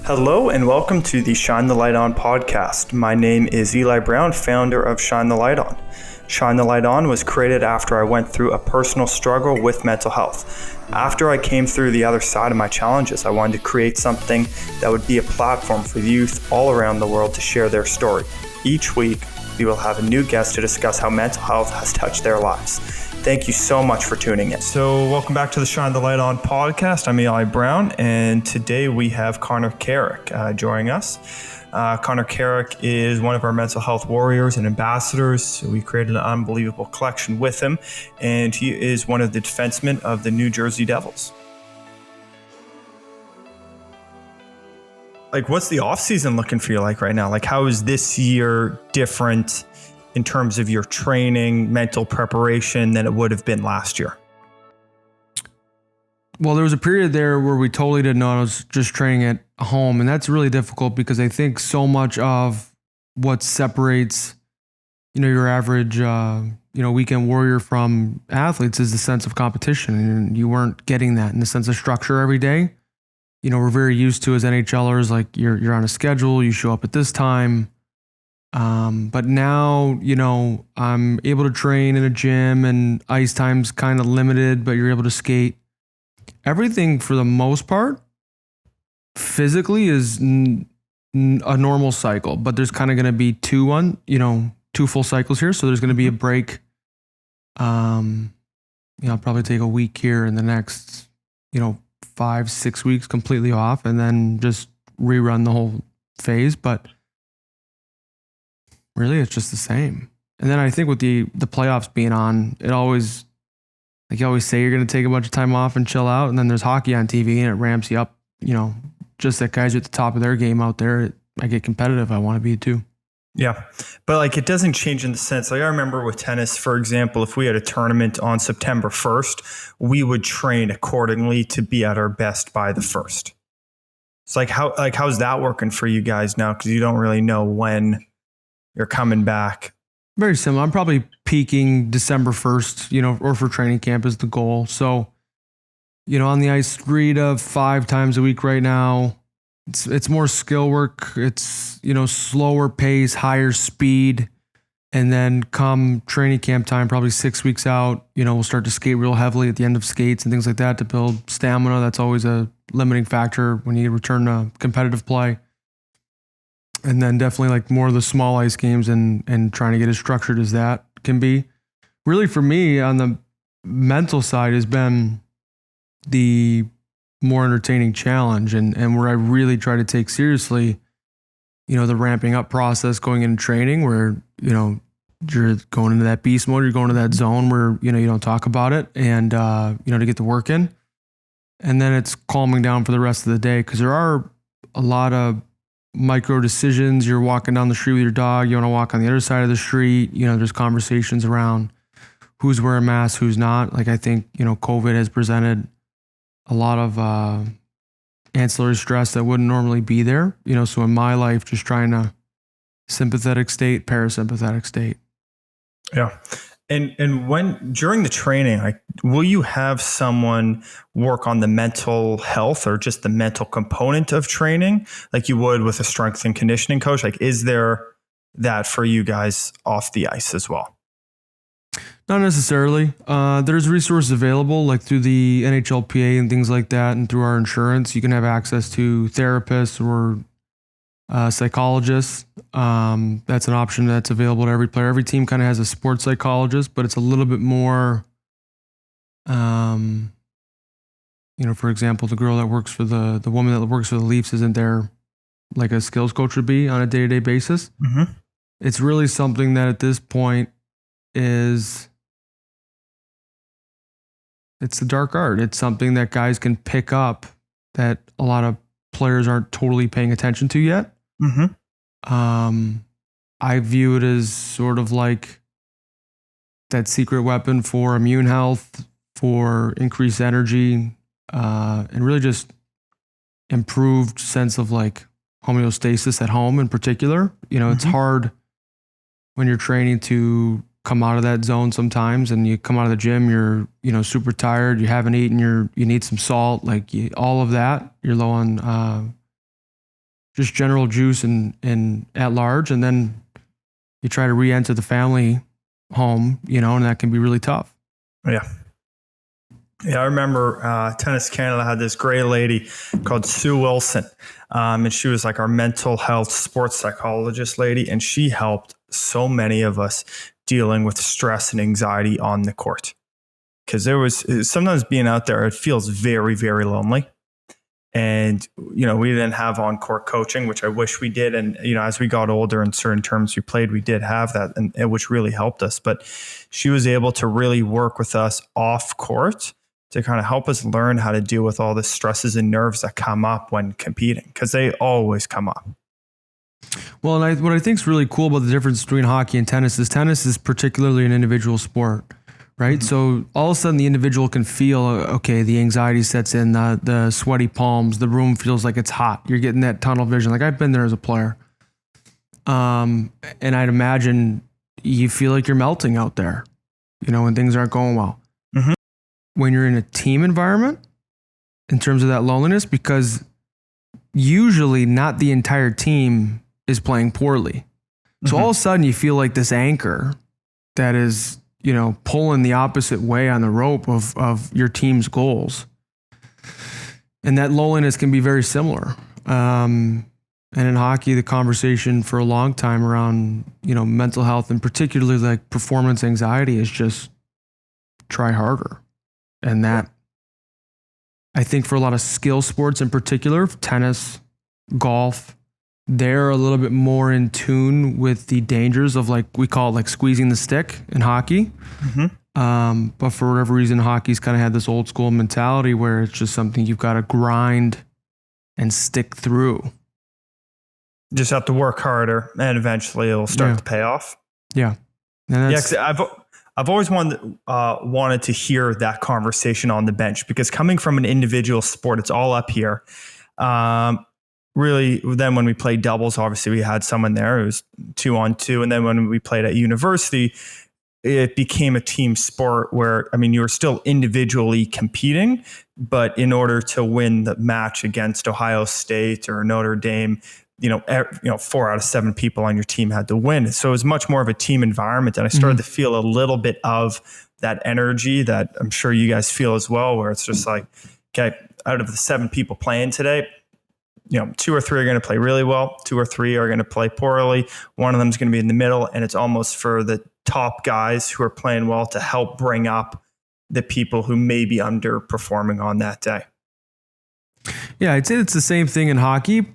Hello and welcome to the Shine the Light On podcast. My name is Eli Brown, founder of Shine the Light On. Shine the Light On was created after I went through a personal struggle with mental health. After I came through the other side of my challenges, I wanted to create something that would be a platform for youth all around the world to share their story. Each week, we will have a new guest to discuss how mental health has touched their lives. Thank you so much for tuning in. So welcome back to the Shine the Light On podcast. I'm Eli Brown, and today we have Connor Carrick joining us. Connor Carrick is one of our mental health warriors and ambassadors. We created an unbelievable collection with him, and he is one of the defensemen of the New Jersey Devils. What's the off-season looking for you like right now? How is this year different in terms of your training, mental preparation than it would have been last year? Well, there was a period there where we totally didn't know. I was just training at home, and that's really difficult because I think so much of what separates, your average, weekend warrior from athletes is the sense of competition, and you weren't getting that in the sense of structure every day. We're very used to as NHLers, you're on a schedule, you show up at this time. But now, I'm able to train in a gym and ice time's kind of limited, but you're able to skate. Everything for the most part, physically is a normal cycle, but there's kind of going to be two full cycles here. So there's going to be a break. I'll probably take a week here in the next, 5-6 weeks completely off and then just rerun the whole phase. But really, it's just the same. And then I think with the playoffs being on, it always, you always say you're going to take a bunch of time off and chill out. And then there's hockey on TV and it ramps you up, just that guys are at the top of their game out there. I get competitive. I want to be too. Yeah. But it doesn't change in the sense, I remember with tennis, for example, if we had a tournament on September 1st, we would train accordingly to be at our best by the 1st. It's how's that working for you guys now? Because you don't really know when you're coming back. Very similar. I'm probably peaking December 1st, or for training camp is the goal. So, on the ice 3 to 5 times a week right now. It's more skill work. It's, slower pace, higher speed. And then come training camp time, probably 6 weeks out, we'll start to skate real heavily at the end of skates and things like that to build stamina. That's always a limiting factor when you return to competitive play. And then definitely more of the small ice games and trying to get as structured as that can be. Really for me on the mental side has been the more entertaining challenge and where I really try to take seriously, the ramping up process going into training where, you're going into that beast mode, you're going to that zone where, you don't talk about it and, to get the work in. And then it's calming down for the rest of the day because there are a lot of micro decisions. You're walking down the street with your dog. You want to walk on the other side of the street. There's conversations around who's wearing masks, who's not. I think, COVID has presented a lot of ancillary stress that wouldn't normally be there. So in my life, just trying to sympathetic state, parasympathetic state. Yeah. And when during the training, will you have someone work on the mental health or just the mental component of training like you would with a strength and conditioning coach? Is there that for you guys off the ice as well? Not necessarily. There's resources available through the NHLPA and things like that. And through our insurance, you can have access to therapists or psychologists. That's an option that's available to every player. Every team kind of has a sports psychologist, but it's a little bit more, for example, the girl that works for the woman that works for the Leafs isn't there like a skills coach would be on a day-to-day basis. Mm-hmm. It's really something that at this point it's the dark art. It's something that guys can pick up that a lot of players aren't totally paying attention to yet. Mm-hmm. I view it as sort of like that secret weapon for immune health, for increased energy, and really just improved sense of homeostasis at home in particular. It's hard when you're training to come out of that zone sometimes, and you come out of the gym, you're, super tired, you haven't eaten, you need some salt, all of that, you're low on just general juice and at large, and then you try to re-enter the family home, and that can be really tough. Yeah. Yeah, I remember Tennis Canada had this great lady called Sue Wilson, and she was like our mental health sports psychologist lady, and she helped so many of us dealing with stress and anxiety on the court. Because there was sometimes being out there, it feels very, very lonely. And, we didn't have on-court coaching, which I wish we did. And, as we got older in certain terms we played, we did have that, and which really helped us. But she was able to really work with us off court to kind of help us learn how to deal with all the stresses and nerves that come up when competing, because they always come up. Well, and what I think is really cool about the difference between hockey and tennis is particularly an individual sport, right? Mm-hmm. So all of a sudden the individual can feel, okay, the anxiety sets in, the sweaty palms, the room feels like it's hot. You're getting that tunnel vision. Like I've been there as a player. And I'd imagine you feel like you're melting out there, when things aren't going well. Mm-hmm. When you're in a team environment, in terms of that loneliness, because usually not the entire team is playing poorly. So all of a sudden you feel like this anchor that is, pulling the opposite way on the rope of your team's goals. And that loneliness can be very similar. And in hockey, the conversation for a long time around, mental health and particularly like performance anxiety is just try harder. And that, I think for a lot of skill sports in particular, tennis, golf, they're a little bit more in tune with the dangers of we call it like squeezing the stick in hockey. Mm-hmm. But for whatever reason, hockey's kind of had this old school mentality where it's just something you've got to grind and stick through. Just have to work harder and eventually it'll start to pay off. Yeah. And yeah, 'cause I've always wanted to hear that conversation on the bench, because coming from an individual sport, it's all up here. Really, then when we played doubles, obviously we had someone there. It was 2-on-2. And then when we played at university, it became a team sport where, you were still individually competing, but in order to win the match against Ohio State or Notre Dame, 4 out of 7 people on your team had to win. So it was much more of a team environment. And I started to feel a little bit of that energy that I'm sure you guys feel as well, where it's just like, okay, out of the 7 people playing today, 2 or 3 are going to play really well. 2 or 3 are going to play poorly. One of them is going to be in the middle. And it's almost for the top guys who are playing well to help bring up the people who may be underperforming on that day. Yeah, I'd say it's the same thing in hockey.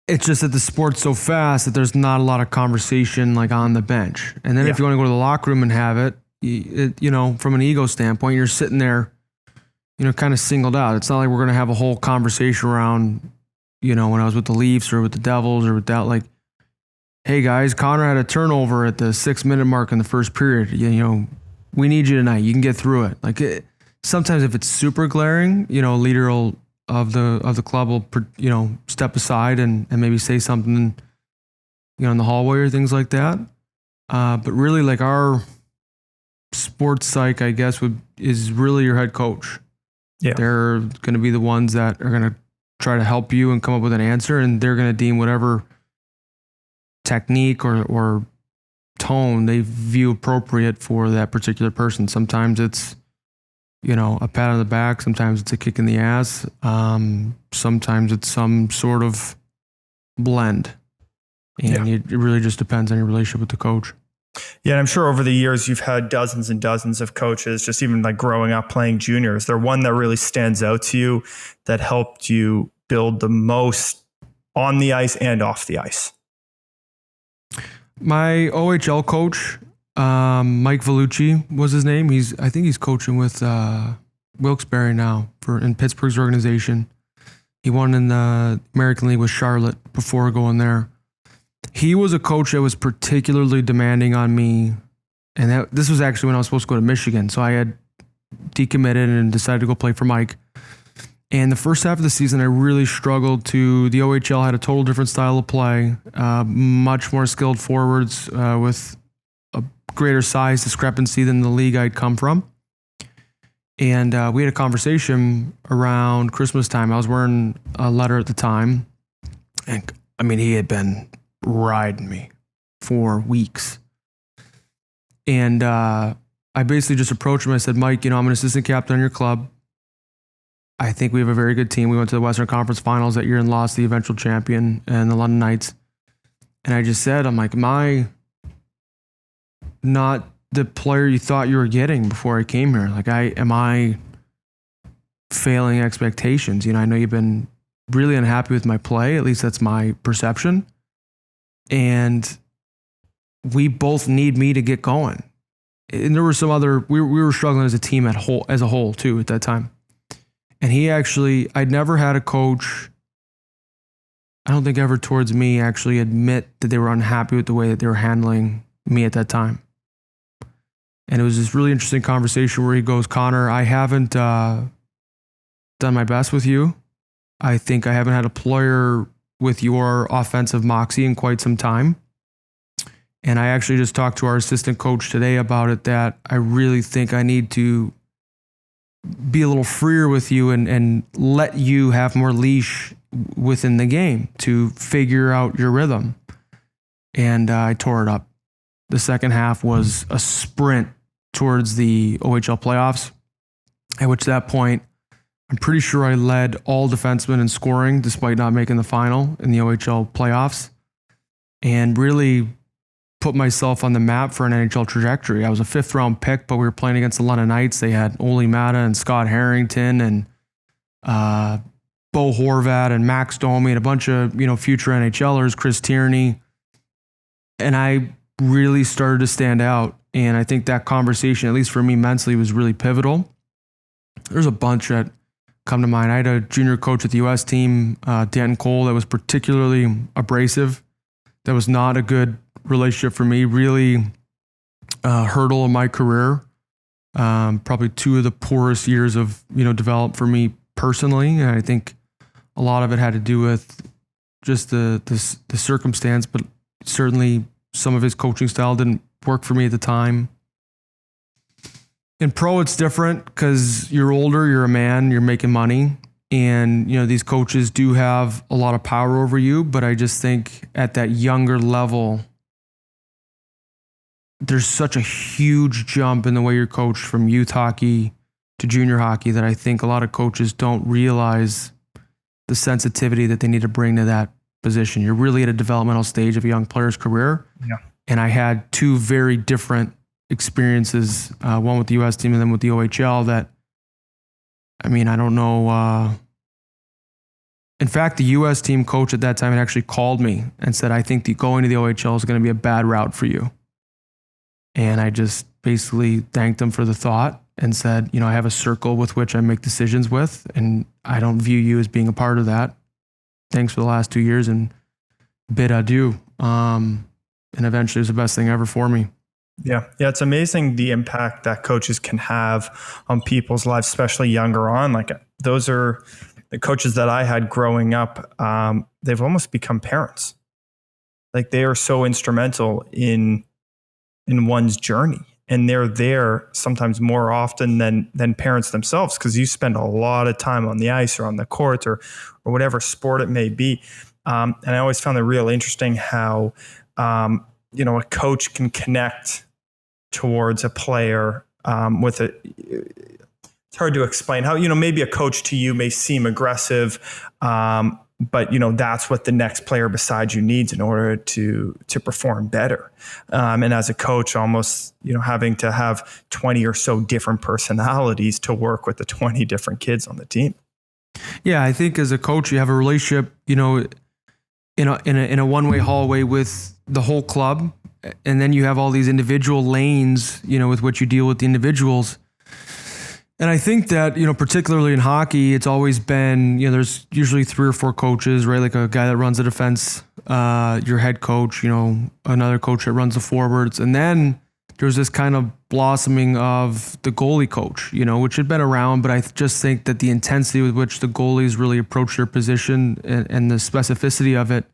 It's just that the sport's so fast that there's not a lot of conversation on the bench. And then if you want to go to the locker room and have it, from an ego standpoint, you're sitting there, kind of singled out. It's not like we're going to have a whole conversation around, when I was with the Leafs or with the Devils or with that, hey guys, Connor had a turnover at the 6-minute mark in the first period. We need you tonight. You can get through it. Sometimes if it's super glaring, leader of the club will, step aside and maybe say something, in the hallway or things like that. But really our sports psych, I guess, is really your head coach. Yeah. They're going to be the ones that are going to try to help you and come up with an answer, and they're going to deem whatever technique or tone they view appropriate for that particular person. Sometimes it's, a pat on the back. Sometimes it's a kick in the ass. Sometimes it's some sort of blend. And it really just depends on your relationship with the coach. Yeah, and I'm sure over the years you've had dozens and dozens of coaches, just even growing up playing juniors. There one that really stands out to you that helped you build the most on the ice and off the ice? My OHL coach, Mike Vellucci was his name. I think he's coaching with Wilkes-Barre now in Pittsburgh's organization. He won in the American League with Charlotte before going there. He was a coach that was particularly demanding on me. And this was actually when I was supposed to go to Michigan. So I had decommitted and decided to go play for Mike. And the first half of the season, I really struggled the OHL had a total different style of play, much more skilled forwards with a greater size discrepancy than the league I'd come from. And we had a conversation around Christmas time. I was wearing a letter at the time. And I mean, he had been riding me for weeks. And I basically just approached him. I said, Mike, I'm an assistant captain on your club. I think we have a very good team. We went to the Western Conference Finals that year and lost the eventual champion and the London Knights. And I just said, I'm like, am I not the player you thought you were getting before I came here? Like, am I failing expectations? I know you've been really unhappy with my play. At least that's my perception. And we both need me to get going. And there were some other, we were struggling as a team as a whole too at that time. And I'd never had a coach, I don't think ever towards me, actually admit that they were unhappy with the way that they were handling me at that time. And it was this really interesting conversation where he goes, Connor, I haven't done my best with you. I think I haven't had a player with your offensive moxie in quite some time. And I actually just talked to our assistant coach today about it, that I really think I need to be a little freer with you and let you have more leash within the game to figure out your rhythm. And I tore it up. The second half was a sprint towards the OHL playoffs, at which that point, I'm pretty sure I led all defensemen in scoring despite not making the final in the OHL playoffs, and really put myself on the map for an NHL trajectory. I was a 5th round pick, but we were playing against the London Knights. They had Ole Mata and Scott Harrington and Bo Horvat and Max Domi and a bunch of future NHLers, Chris Tierney. And I really started to stand out. And I think that conversation, at least for me mentally, was really pivotal. There's a bunch that come to mind. I had a junior coach at the U.S. team, Danton Cole, that was particularly abrasive. That was not a good relationship for me. Really hurdle in my career. Probably 2 of the poorest years of development for me personally. And I think a lot of it had to do with just the circumstance, but certainly some of his coaching style didn't work for me at the time. In pro, it's different because you're older, you're a man, you're making money. And, these coaches do have a lot of power over you, but I just think at that younger level, there's such a huge jump in the way you're coached from youth hockey to junior hockey that I think a lot of coaches don't realize the sensitivity that they need to bring to that position. You're really at a developmental stage of a young player's career. Yeah. And I had 2 very different experiences, one with the U.S. team and then with the OHL that, I don't know. In fact, the U.S. team coach at that time had actually called me and said, I think going to the OHL is going to be a bad route for you. And I just basically thanked him for the thought and said, I have a circle with which I make decisions with, and I don't view you as being a part of that. Thanks for the last 2 years and bid adieu. And eventually it was the best thing ever for me. Yeah, it's amazing the impact that coaches can have on people's lives, especially younger on. Like, those are the coaches that I had growing up. They've almost become parents. Like, they are so instrumental in one's journey, and they're there sometimes more often than parents themselves, because you spend a lot of time on the ice or on the court or whatever sport it may be. And I always found it real interesting how a coach can connect towards a player with a. It's hard to explain how, maybe a coach to you may seem aggressive, but that's what the next player beside you needs in order to perform better. And as a coach, almost having to have 20 or so different personalities to work with the 20 different kids on the team. Yeah, I think as a coach, you have a relationship, in a one-way hallway with the whole club. And then you have all these individual lanes, with which you deal with the individuals. And I think that, particularly in hockey, it's always been, there's usually 3 or 4 coaches, right? Like a guy that runs the defense, your head coach, another coach that runs the forwards. And then there's this kind of blossoming of the goalie coach, which had been around, but I just think that the intensity with which the goalies really approach their position and the specificity of it,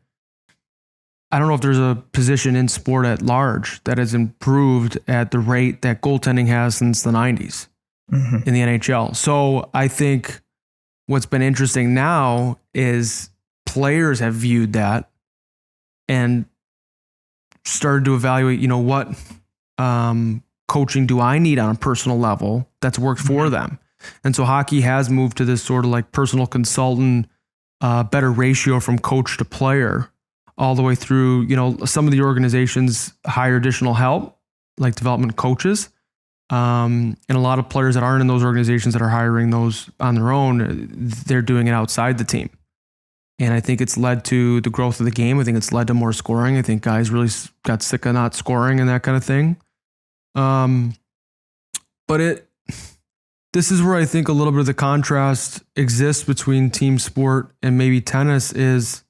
I don't know if there's a position in sport at large that has improved at the rate that goaltending has since the 90s in the NHL. So I think what's been interesting now is players have viewed that and started to evaluate, what coaching do I need on a personal level that's worked for them. And so hockey has moved to this sort of like personal consultant, better ratio from coach to player, all the way through, some of the organizations hire additional help, like development coaches. And a lot of players that aren't in those organizations that are hiring those on their own, they're doing it outside the team. And I think it's led to the growth of the game. I think it's led to more scoring. I think guys really got sick of not scoring and that kind of thing. But this is where I think a little bit of the contrast exists between team sport and maybe tennis is,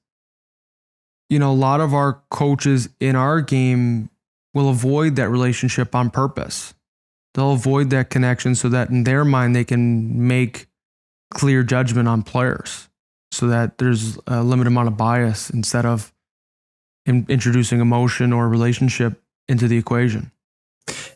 a lot of our coaches in our game will avoid that relationship on purpose. They'll avoid that connection so that in their mind they can make clear judgment on players so that there's a limited amount of bias instead of introducing emotion or relationship into the equation.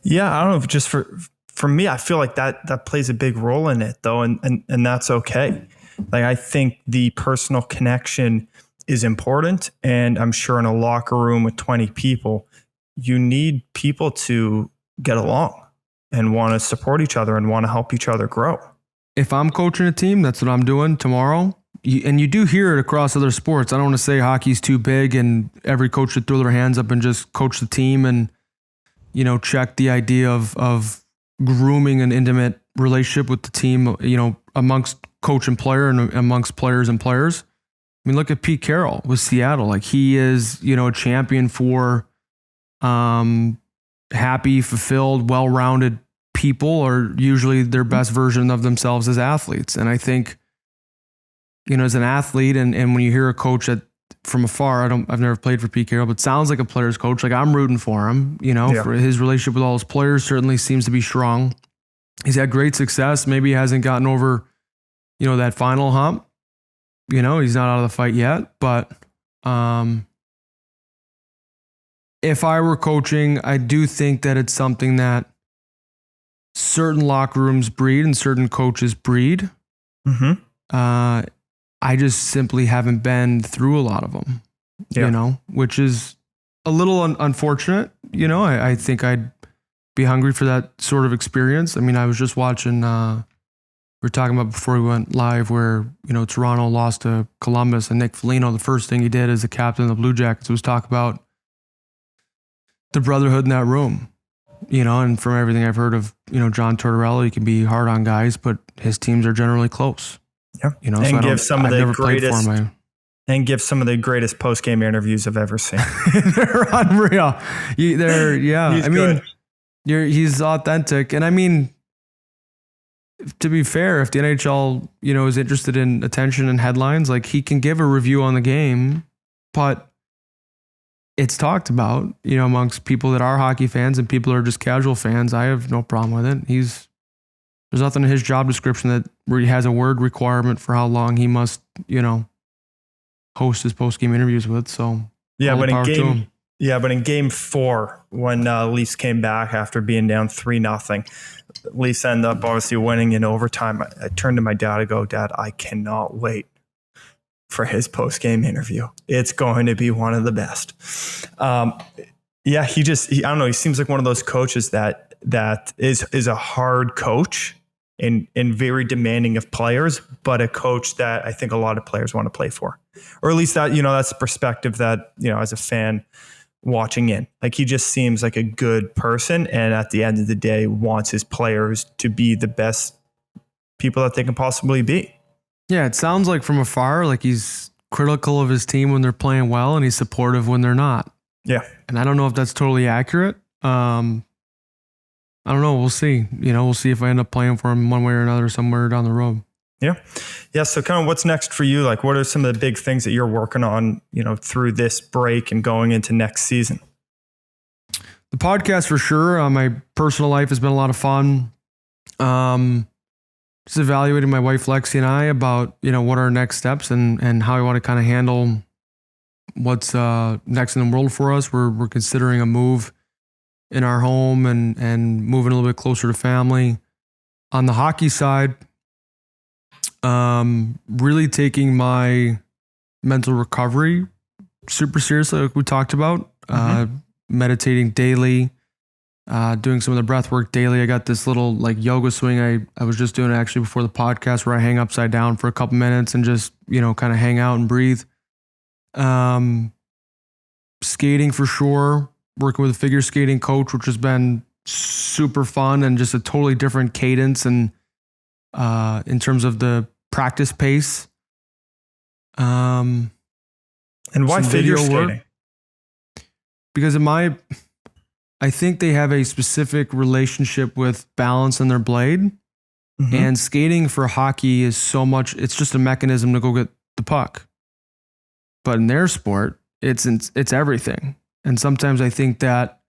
Yeah, I don't know if just for me, I feel like that plays a big role in it though, and that's okay. Like I think the personal connection is important, and I'm sure in a locker room with 20 people, you need people to get along and want to support each other and want to help each other grow. If I'm coaching a team, that's what I'm doing tomorrow. And you do hear it across other sports. I don't want to say hockey's too big and every coach should throw their hands up and just coach the team and, check the idea of grooming an intimate relationship with the team, amongst coach and player and amongst players and players. I mean, look at Pete Carroll with Seattle. Like he is, a champion for happy, fulfilled, well-rounded people are usually their best version of themselves as athletes. And I think, as an athlete and when you hear a coach from afar, I've never played for Pete Carroll, but sounds like a player's coach. Like I'm rooting for him, for his relationship with all his players certainly seems to be strong. He's had great success. Maybe he hasn't gotten over, that final hump. He's not out of the fight yet, but if I were coaching, I do think that it's something that certain locker rooms breed and certain coaches breed. Mm-hmm. I just simply haven't been through a lot of them, which is a little unfortunate. I think I'd be hungry for that sort of experience. I mean, I was just watching, we were talking about before we went live where, Toronto lost to Columbus and Nick Foligno, the first thing he did as the captain of the Blue Jackets was talk about the brotherhood in that room, and from everything I've heard of, John Tortorella, he can be hard on guys, but his teams are generally close. Yeah. And give some of the greatest post-game interviews I've ever seen. They're unreal. He's authentic. And I mean, to be fair, if the NHL, is interested in attention and headlines, like he can give a review on the game, but it's talked about, amongst people that are hockey fans and people that are just casual fans. I have no problem with it. There's nothing in his job description where he has a word requirement for how long he must, host his post-game interviews with. So but in game 4, when Leafs came back after being down 3-0, Leafs end up obviously winning in overtime. I turned to my dad and go, Dad, I cannot wait for his post-game interview. It's going to be one of the best. I don't know. He seems like one of those coaches that is a hard coach and very demanding of players, but a coach that I think a lot of players want to play for, or at least that, that's the perspective that, as a fan watching in, like he just seems like a good person. And at the end of the day wants his players to be the best people that they can possibly be. Yeah. It sounds like from afar, like he's critical of his team when they're playing well and he's supportive when they're not. Yeah. And I don't know if that's totally accurate. I don't know. We'll see. We'll see if I end up playing for him one way or another somewhere down the road. Yeah. Yeah. So kind of what's next for you? Like what are some of the big things that you're working on, through this break and going into next season? The podcast for sure. My personal life has been a lot of fun. Just evaluating my wife, Lexi, and I about, what are our next steps and how we want to kind of handle what's next in the world for us. We're considering a move in our home and moving a little bit closer to family. On the hockey side, really taking my mental recovery super seriously, like we talked about. Meditating daily, doing some of the breath work daily. I got this little like yoga swing I was just doing actually before the podcast, where I hang upside down for a couple minutes and just, kind of hang out and breathe. Skating for sure, working with a figure skating coach, which has been super fun and just a totally different cadence and in terms of the practice pace. And why figure skating? Because I think they have a specific relationship with balance in their blade. And skating for hockey is so much, it's just a mechanism to go get the puck. But in their sport, it's everything. And sometimes I think that,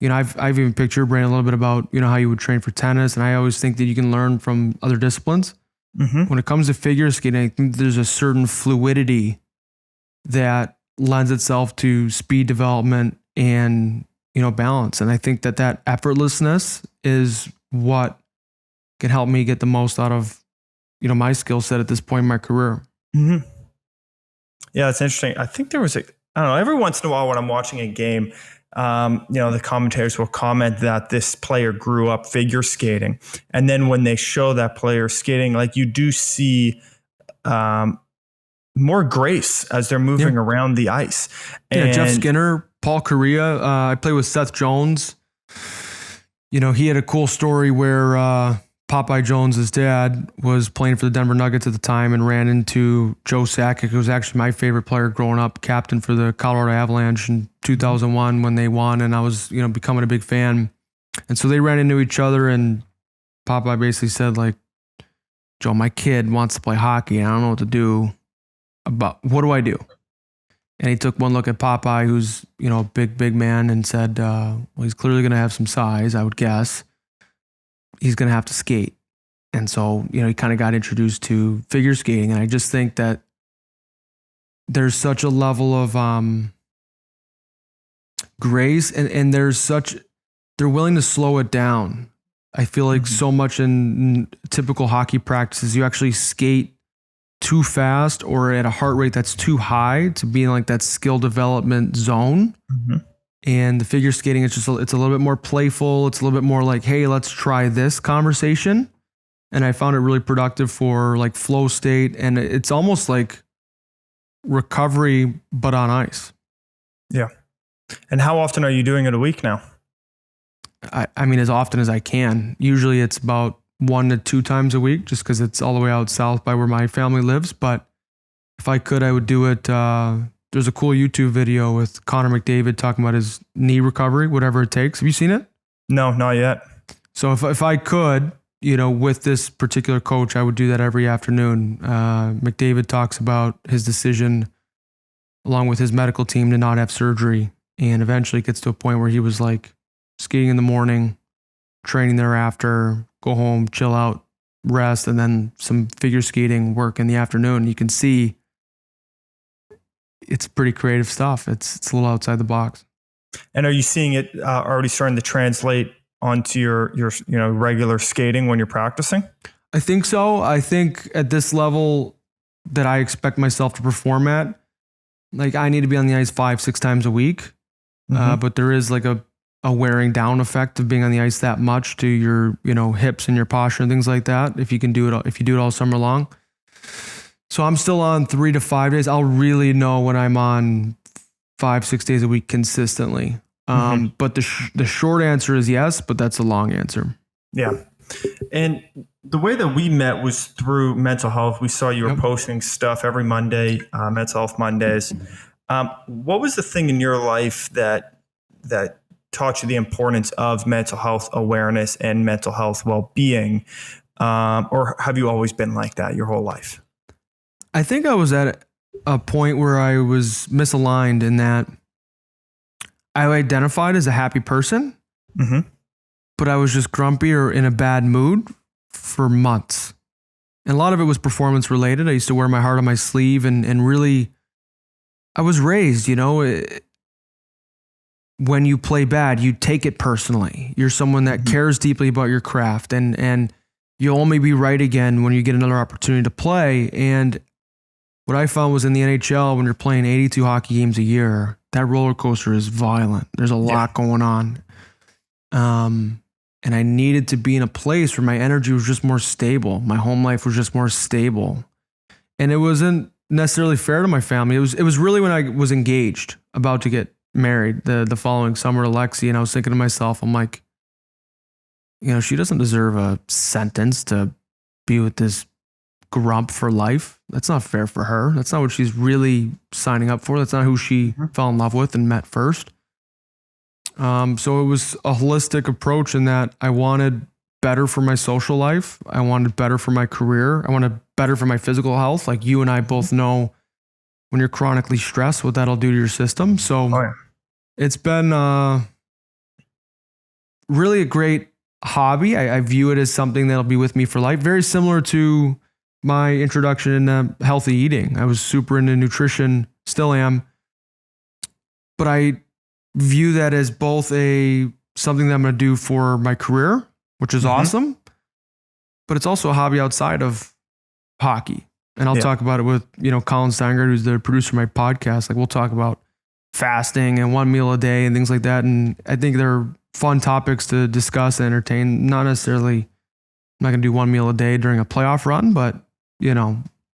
I've even picked your brain a little bit about, how you would train for tennis. And I always think that you can learn from other disciplines. When it comes to figure skating, I think there's a certain fluidity that lends itself to speed development and, balance. And I think that effortlessness is what can help me get the most out of, my skill set at this point in my career. Yeah, it's interesting. I think there was I don't know, every once in a while when I'm watching a game, the commentators will comment that this player grew up figure skating. And then when they show that player skating, like you do see more grace as they're moving around the ice. And Jeff Skinner, Paul Correa, I played with Seth Jones. He had a cool story where Popeye Jones' dad was playing for the Denver Nuggets at the time and ran into Joe Sakic, who was actually my favorite player growing up, captain for the Colorado Avalanche in 2001 when they won, and I was, becoming a big fan. And so they ran into each other, and Popeye basically said, like, Joe, my kid wants to play hockey, and I don't know what to do. What do I do? And he took one look at Popeye, who's, a big man, and said, well, he's clearly going to have some size, I would guess. He's going to have to skate. And so, he kind of got introduced to figure skating. And I just think that there's such a level of grace and they're willing to slow it down. I feel like so much in typical hockey practices, you actually skate too fast or at a heart rate that's too high to be in like that skill development zone. And the figure skating, it's a little bit more playful. It's a little bit more like, hey, let's try this conversation. And I found it really productive for like flow state. And it's almost like recovery, but on ice. Yeah. And how often are you doing it a week now? I mean, as often as I can. Usually it's about 1 to 2 times a week, just because it's all the way out south by where my family lives. But if I could, I would do it. There's a cool YouTube video with Connor McDavid talking about his knee recovery, whatever it takes. Have you seen it? No, not yet. So if I could, with this particular coach, I would do that every afternoon. McDavid talks about his decision along with his medical team to not have surgery. And eventually it gets to a point where he was like skating in the morning, training thereafter, go home, chill out, rest, and then some figure skating work in the afternoon. You can see it's pretty creative stuff. It's a little outside the box. And are you seeing it already starting to translate onto your regular skating when you're practicing? I think so. I think at this level that I expect myself to perform at, like I need to be on the ice 5-6 times a week. But there is like a wearing down effect of being on the ice that much to your, hips and your posture and things like that. If you do it all summer long. So I'm still on 3 to 5 days. I'll really know when I'm on 5-6 days a week consistently. But the short answer is yes, but that's a long answer. Yeah. And the way that we met was through mental health. We saw you were posting stuff every Monday, Mental Health Mondays. What was the thing in your life that taught you the importance of mental health awareness and mental health well-being? Or have you always been like that your whole life? I think I was at a point where I was misaligned in that I identified as a happy person, but I was just grumpy or in a bad mood for months. And a lot of it was performance related. I used to wear my heart on my sleeve and really, I was raised, when you play bad, you take it personally. You're someone that cares deeply about your craft and you'll only be right again when you get another opportunity to play. And what I found was in the NHL, when you're playing 82 hockey games a year, that roller coaster is violent. There's a lot going on. And I needed to be in a place where my energy was just more stable. My home life was just more stable. And it wasn't necessarily fair to my family. It was really when I was engaged, about to get married the following summer to Lexi. And I was thinking to myself, I'm like, she doesn't deserve a sentence to be with this grump for life. That's not fair for her. That's not what she's really signing up for. That's not who she fell in love with and met first. So it was a holistic approach in that I wanted better for my social life. I wanted better for my career. I wanted better for my physical health. Like you and I both know, when you're chronically stressed, what that'll do to your system. So it's been really a great hobby. I view it as something that'll be with me for life. Very similar to my introduction into healthy eating. I was super into nutrition, still am. But I view that as both something that I'm going to do for my career, which is awesome, but it's also a hobby outside of hockey. And I'll talk about it with, Colin Steingart, who's the producer of my podcast. Like we'll talk about fasting and one meal a day and things like that. And I think they're fun topics to discuss and entertain. Not necessarily, I'm not going to do one meal a day during a playoff run, but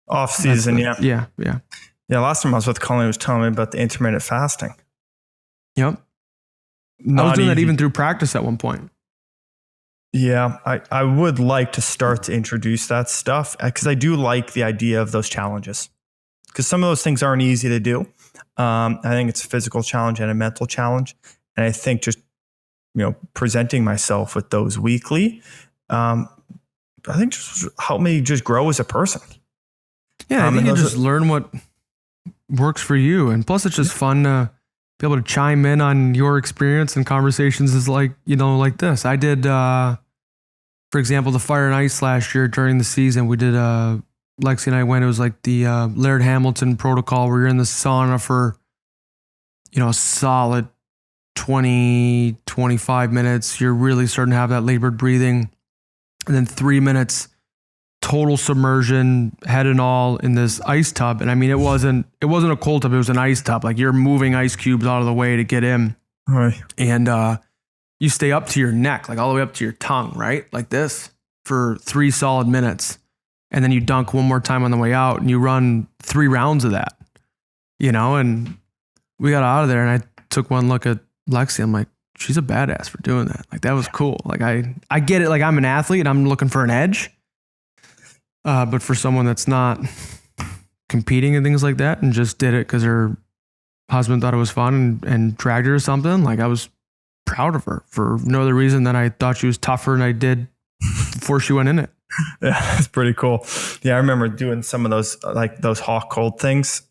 off season. Yeah. Last time I was with Colin, he was telling me about the intermittent fasting. Yep. I was doing that even through practice at one point. Yeah, I would like to start to introduce that stuff because I do like the idea of those challenges, because some of those things aren't easy to do. I think it's a physical challenge and a mental challenge. And I think just, presenting myself with those weekly, I think just help me just grow as a person. Yeah, I think you just learn what works for you. And plus it's just fun to be able to chime in on your experience and conversations is like this. I did, for example, the Fire and Ice last year during the season. We did, Lexi and I went, it was like the Laird Hamilton protocol where you're in the sauna for, a solid 20, 25 minutes. You're really starting to have that labored breathing. And then 3 minutes total submersion, head and all, in this ice tub. And I mean, it wasn't a cold tub, it was an ice tub. Like you're moving ice cubes out of the way to get in. Right. And you stay up to your neck, like all the way up to your tongue, right? Like this for 3 solid minutes. And then you dunk one more time on the way out and you run 3 rounds of that, and we got out of there and I took one look at Lexi. I'm like, she's a badass for doing that. Like that was cool. Like I get it. Like I'm an athlete and I'm looking for an edge. But for someone that's not competing and things like that and just did it because her husband thought it was fun and dragged her or something, like I was proud of her for no other reason than I thought she was tougher than I did before she went in it. Yeah, that's pretty cool. Yeah, I remember doing some of those, like those hot cold things.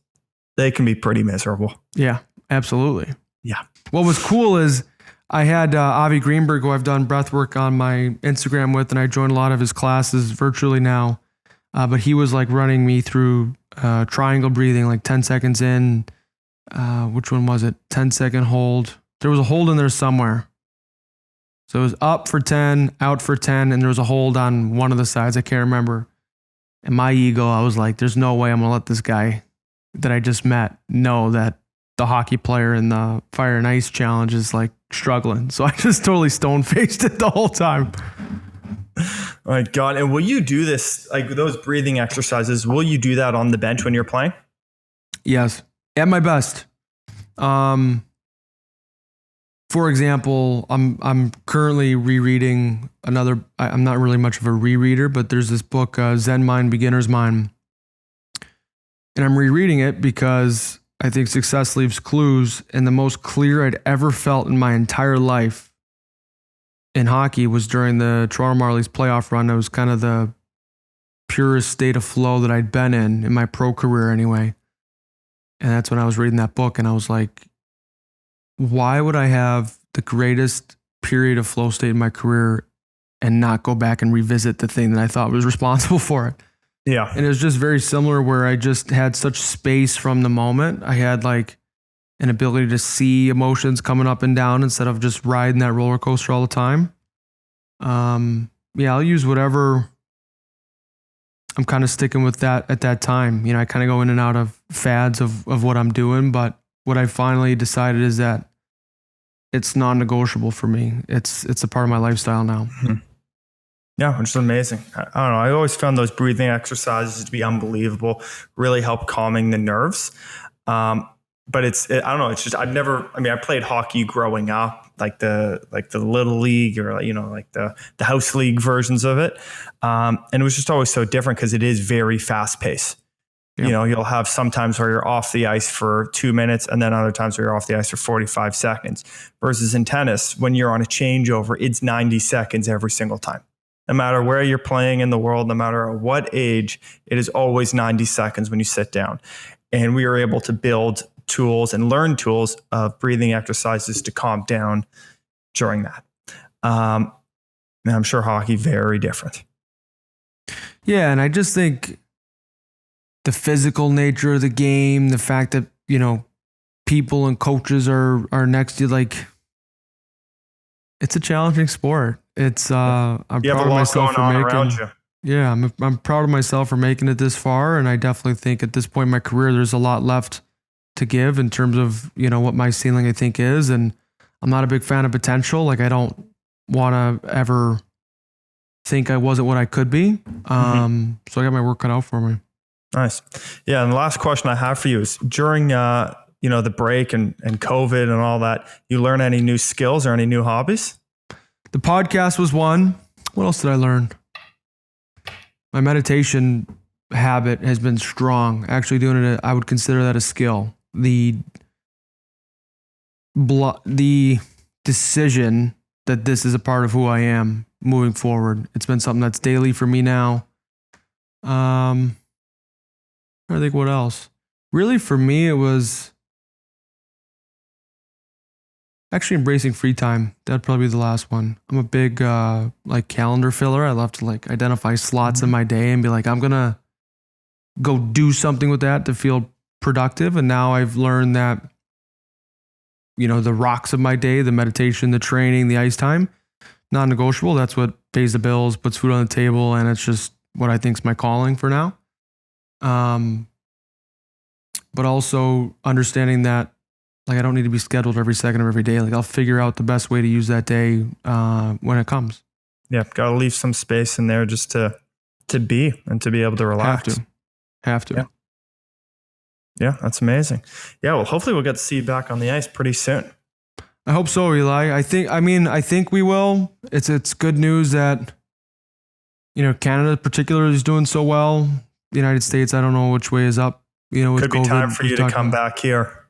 They can be pretty miserable. Yeah, absolutely. Yeah. What was cool is I had Avi Greenberg, who I've done breath work on my Instagram with, and I joined a lot of his classes virtually now. But he was like running me through triangle breathing, like 10 seconds in. Which one was it? 10-second hold. There was a hold in there somewhere. So it was up for 10, out for 10, and there was a hold on one of the sides. I can't remember. And my ego, I was like, there's no way I'm going to let this guy that I just met know that the hockey player in the Fire and Ice challenge is like struggling. So I just totally stone-faced it the whole time. Oh my God. And will you do this, like those breathing exercises, will you do that on the bench when you're playing? Yes. At my best. For example, I'm currently rereading another, I'm not really much of a rereader, but there's this book, Zen Mind, Beginner's Mind. And I'm rereading it because I think success leaves clues. And the most clear I'd ever felt in my entire life in hockey was during the Toronto Marlies playoff run. It was kind of the purest state of flow that I'd been in my pro career anyway. And that's when I was reading that book and I was like, why would I have the greatest period of flow state in my career and not go back and revisit the thing that I thought was responsible for it? Yeah. And it was just very similar where I just had such space from the moment. I had like an ability to see emotions coming up and down instead of just riding that roller coaster all the time. Yeah, I'll use whatever I'm kind of sticking with that at that time. You know, I kind of go in and out of fads of what I'm doing, but what I finally decided is that it's non-negotiable for me. It's a part of my lifestyle now. Mm-hmm. Yeah, which is amazing. I don't know. I always found those breathing exercises to be unbelievable, really help calming the nerves. But I don't know. It's just, I played hockey growing up, like the little league or, like the house league versions of it. And it was just always so different because it is very fast paced. Yeah. You know, you'll have sometimes where you're off the ice for 2 minutes and then other times where you're off the ice for 45 seconds versus in tennis, when you're on a changeover, it's 90 seconds every single time. No matter where you're playing in the world, no matter what age, it is always 90 seconds when you sit down. And we were able to build tools and learn tools of breathing exercises to calm down during that. And I'm sure hockey, very different. Yeah, and I just think the physical nature of the game, the fact that, you know, people and coaches are next to you, like, it's a challenging sport. It's I'm proud of myself for making. Yeah, I'm proud of myself for making it this far, and I definitely think at this point in my career, there's a lot left to give in terms of, you know, what my ceiling I think is, and I'm not a big fan of potential. Like, I don't want to ever think I wasn't what I could be. So I got my work cut out for me. Nice. Yeah, and the last question I have for you is during the break and COVID and all that, you learn any new skills or any new hobbies? The podcast was one. What else did I learn? My meditation habit has been strong. Actually doing it, I would consider that a skill. The decision that this is a part of who I am moving forward. It's been something that's daily for me now. I think what else? Really for me, it was actually embracing free time. That'd probably be the last one. I'm a big calendar filler. I love to identify slots in my day and be like, I'm gonna go do something with that to feel productive. And now I've learned that, you know, the rocks of my day, the meditation, the training, the ice time, non-negotiable. That's what pays the bills, puts food on the table, and it's just what I think is my calling for now. But also understanding that, like, I don't need to be scheduled every second of every day. Like, I'll figure out the best way to use that day when it comes. Yeah, got to leave some space in there just to be and to be able to relax. Have to. Yeah, that's amazing. Yeah, well, hopefully we'll get to see you back on the ice pretty soon. I hope so, Eli. I think we will. It's good news that, you know, Canada particularly is doing so well. The United States, I don't know which way is up. You know, with could be COVID, time for you to come back here.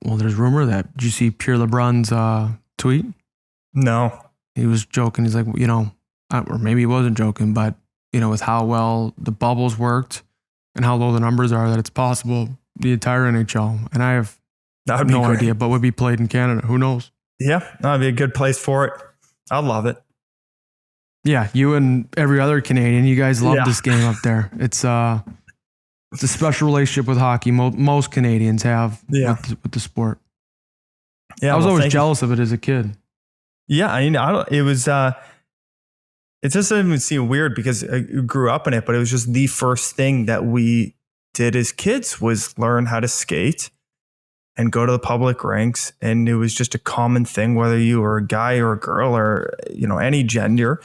Well, there's rumor that, did you see Pierre LeBrun's tweet? No. He was joking. He's like, you know, or maybe he wasn't joking, but, you know, with how well the bubbles worked and how low the numbers are, that it's possible the entire NHL. And I have no idea, but would be played in Canada. Who knows? Yeah, that'd be a good place for it. I'd love it. Yeah, you and every other Canadian, you guys love this game up there. It's a special relationship with hockey. Most Canadians have with the sport. Yeah, I was always jealous of it as a kid. Yeah, it was. It just doesn't seem weird because I grew up in it, but it was just the first thing that we did as kids was learn how to skate and go to the public rinks, and it was just a common thing, whether you were a guy or a girl or, you know, any gender.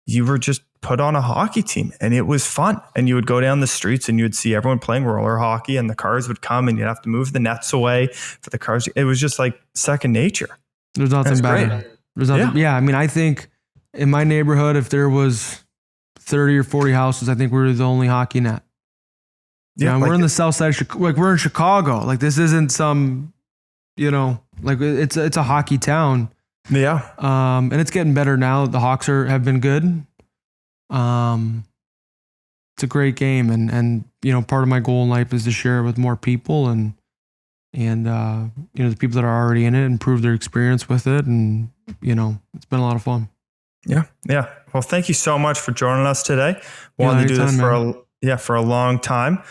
You were just put on a hockey team and it was fun. And you would go down the streets and you would see everyone playing roller hockey and the cars would come and you'd have to move the nets away for the cars. It was just like second nature. There's nothing better. There's nothing. Yeah. I mean, I think in my neighborhood, if there was 30 or 40 houses, I think we were the only hockey net. Yeah. And we're in the south side of Chicago. Like, we're in Chicago. Like, this isn't some, you know, like it's a hockey town. Yeah. And it's getting better now. The Hawks have been good. It's a great game, and you know, part of my goal in life is to share it with more people and you know, the people that are already in it, improve their experience with it, and you know, it's been a lot of fun. Yeah. Well, thank you so much for joining us today. Wanted to do this for a long time.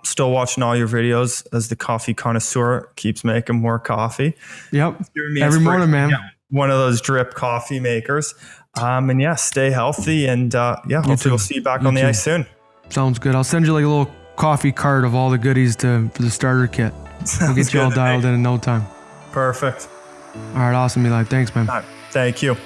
Still watching all your videos as the coffee connoisseur keeps making more coffee. Yep. Every morning, man. Yeah. One of those drip coffee makers. And yeah, stay healthy, and hopefully too. we'll see you back You on the too. ice soon. Sounds good. I'll send you like a little coffee cart of all the goodies for the starter kit. We'll get you all good to me. dialed in no time. Perfect. All right, awesome, Eli. Thanks, man. All right, thank you.